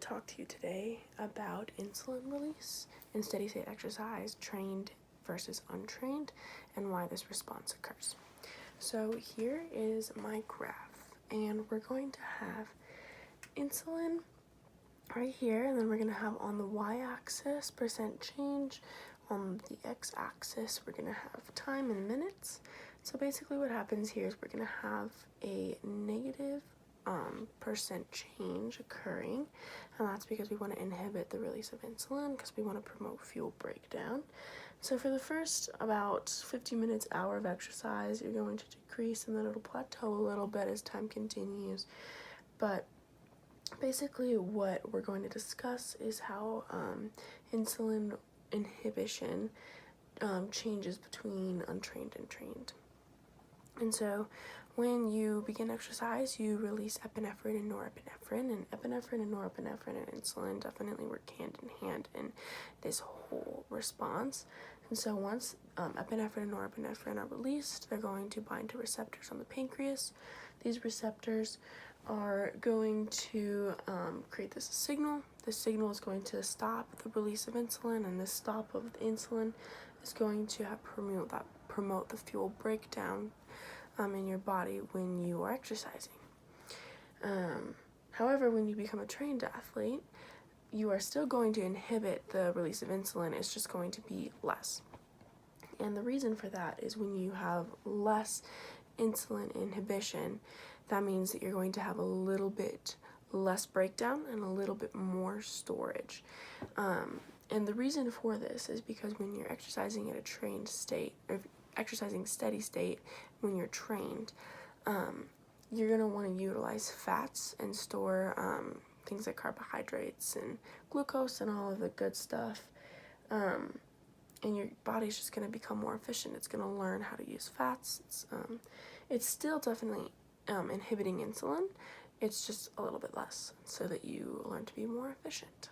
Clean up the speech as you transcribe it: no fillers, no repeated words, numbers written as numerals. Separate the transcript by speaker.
Speaker 1: talk to you today about insulin release in steady state exercise, trained versus untrained, and why this response occurs. So here is my graph, and we're going to have insulin right here, and then we're going to have on the y-axis percent change, on the x-axis we're going to have time in minutes. So basically what happens here is we're going to have a negative percent change occurring, and that's because we want to inhibit the release of insulin because we want to promote fuel breakdown. So for the first about 50 minutes, hour of exercise, you're going to decrease, and then it'll plateau a little bit as time continues. But basically what we're going to discuss is how insulin inhibition changes between untrained and trained. And so when you begin exercise, you release epinephrine and norepinephrine, and epinephrine and norepinephrine and insulin definitely work hand in hand in this whole response. And so once epinephrine and norepinephrine are released, they're going to bind to receptors on the pancreas. These receptors are going to create this signal. This signal is going to stop the release of insulin, and this stop of the insulin is going to promote the fuel breakdown in your body when you are exercising. However, when you become a trained athlete, you are still going to inhibit the release of insulin. It's just going to be less. And the reason for that is when you have less insulin inhibition, that means that you're going to have a little bit less breakdown and a little bit more storage. And the reason for this is because when you're exercising at a trained state, or exercising steady state, when you're trained, you're going to want to utilize fats and store things like carbohydrates and glucose and all of the good stuff. And your body's just going to become more efficient. It's going to learn how to use fats. It's still definitely inhibiting insulin. It's just a little bit less so that you learn to be more efficient.